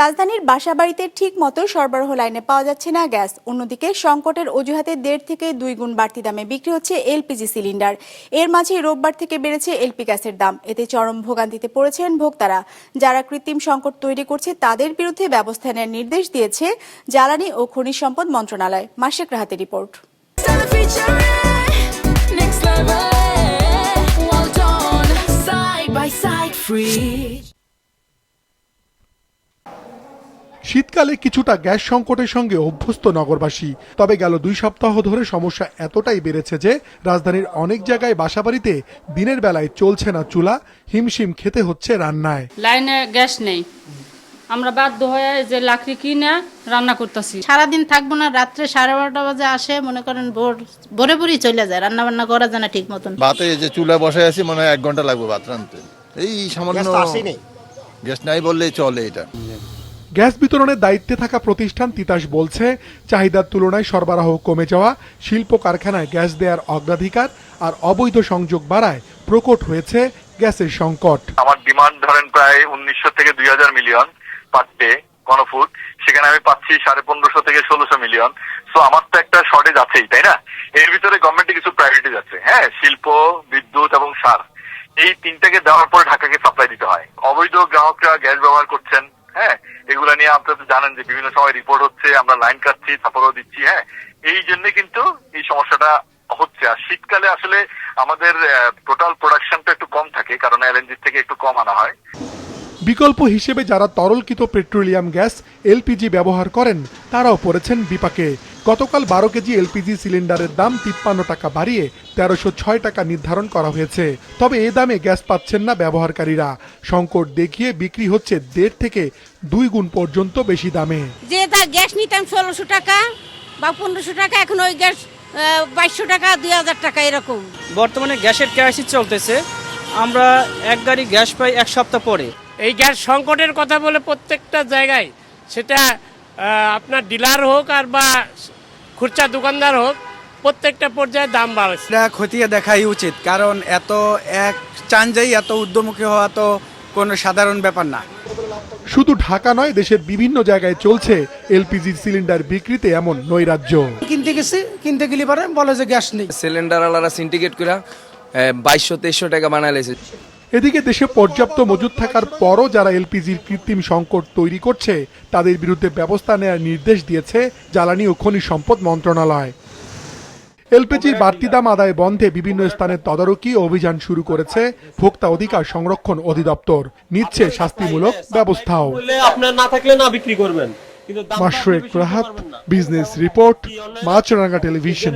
রাজধানীর বাসাবাড়িতে ঠিক মতো সরবরাহ লাইনে পাওয়া যাচ্ছে না গ্যাস। অন্যদিকে সংকটের অজুহাতে 1.5 থেকে 2 গুণ বাড়তি দামে বিক্রি হচ্ছে এলপিজি সিলিন্ডার। এর মাঝে রোববার থেকে বেড়েছে এলপি গ্যাসের দাম। এতে চরম ভোগান্তিতে পড়েছেন ভোক্তারা। যারা কৃত্রিম সংকট তৈরি করছে তাদের বিরুদ্ধে ব্যবস্থা নেওয়ার নির্দেশ দিয়েছে জ্বালানি ও খনিজ সম্পদ মন্ত্রণালয়। মাসেক রাহাতের রিপোর্ট। শীতকালে কিছুটা গ্যাস সংকটের সঙ্গে অভ্যস্ত নগরবাসী। তবে গেল 2 সপ্তাহ ধরে সমস্যা এতটাই বেড়েছে যে রাজধানীর অনেক জায়গায় বাসাবাড়িতে দিনের বেলায় চলছে না চুলা, হিমশিম খেতে হচ্ছে রান্নায়। লাইনে গ্যাস নেই, আমরা বাধ্য হয়ে যে লাকড়ি কিনে রান্না করতেছি। সারাদিন থাকবো না, রাত্রে 12:30 বাজে আসে, মনে করেন ভোরে ভোরই চলে যায়, রান্না বান্না করা যায় না ঠিক মতন। ভাতে যে চুলা বসে আছি মনে হয় 1 ঘন্টা লাগবে ভাত রাঁধতে। এই সামান্য গ্যাস নাই বললেই চলে। এটা গ্যাস বিতরণের দায়িত্বে থাকা প্রতিষ্ঠান তিতাস বলছে, চাহিদার তুলনায় সরবরাহ কমে যাওয়া, শিল্প কারখানায় গ্যাস দেওয়ার অগ্রাধিকার আর অবৈধ সংযোগ বাড়ায় প্রকট হয়েছে গ্যাসের সংকট। আমার ডিমান্ড ধরেন প্রায় 1900 থেকে 2000 মিলিয়ন পার ডে ঘনফুট, সেখানে আমি পাচ্ছি 1550 থেকে 1600 মিলিয়ন। সো আমার তো একটা শর্টেজ আছেই, তাই না? এর ভিতরে গভর্নমেন্টের কিছু প্রায়োরিটিজ আছে, হ্যাঁ, শিল্প, বিদ্যুৎ এবং সার, এই তিনটাকে দেওয়ার পর ঢাকাকে সাপ্লাই দিতে হয়। অবৈধ গ্রাহকরা গ্যাস ব্যবহার করছেন, হ্যাঁ, এগুলা নিয়ে আপনারা তো জানেন যে বিভিন্ন সময় রিপোর্ট হচ্ছে, আমরা লাইন কাটছি, তারপরেও দিচ্ছি, হ্যাঁ, এই জন্য কিন্তু এই সমস্যাটা হচ্ছে। আর শীতকালে আসলে আমাদের টোটাল প্রোডাকশনটা একটু কম থাকে, কারণ এলএনজি থেকে একটু কম আনা হয়। বিকল্প হিসেবে যারা তরলকৃত পেট্রোলিয়াম গ্যাস এলপিজি ব্যবহার করেন তারাও পড়েছেন বিপাকে। গতকাল 12 কেজি এলপিজি সিলিন্ডারের দাম 53 টাকা বাড়িয়ে 1306 টাকা নির্ধারণ করা হয়েছে। তবে এ দামে গ্যাস পাচ্ছেন না ব্যবহারকারীরা। সংকট দেখিয়ে বিক্রি হচ্ছে 1.5 থেকে 2 গুণ পর্যন্ত বেশি দামে। যে গ্যাস নিতাম 1600 টাকা বা 1500 টাকা, এখন ওই গ্যাস 2200 টাকা, 2000 টাকা এরকম। বর্তমানে গ্যাসের ক্রাইসিস চলতেছে, আমরা এক গাড়ি গ্যাস পাই 1 সপ্তাহ পরে। এই গ্যাস সংকটের কথা বলে প্রত্যেকটা জায়গায়, সেটা আপনার ডিলার হোক আর বা খুচরা দোকানদার হোক, প্রত্যেকটা পর্যায়ে দাম বাড়ছে। এটা খতিয়ে দেখাই উচিত, কারণ এত এক চাঞ্জাই এত ঊর্ধ্বমুখী হওয়া তো কোনো সাধারণ ব্যাপার না। শুধু ঢাকা নয়, দেশের বিভিন্ন জায়গায় চলছে এলপিজি সিলিন্ডার বিক্রিতে এমন নৈরাজ্য। কিনতে গেলে পারে বলে যে গ্যাস নেই। সিলিন্ডার আলাদা সিন্ডিকেট করে 2200-2300 টাকা বানায় লেছে। এদিকে দেশে পর্যাপ্ত মজুদ থাকার পরও যারা এলপিজির কৃত্রিম সংকট তৈরি করছে তাদের বিরুদ্ধে ব্যবস্থা নেওয়ার নির্দেশ দিয়েছে জ্বালানি ও খনিজ সম্পদ মন্ত্রণালয়। এলপিজির বাড়তি দাম আদায় বন্ধে বিভিন্ন স্থানে তদারকি অভিযান শুরু করেছে ভোক্তা অধিকার সংরক্ষণ অধিদপ্তর। নিচ্ছে শাস্তিমূলক ব্যবস্থাও। আপনার না থাকলে না বিক্রি করবেন। মাশরুক রাহাত, বিজনেস রিপোর্ট, মাছরাঙ্গা টেলিভিশন।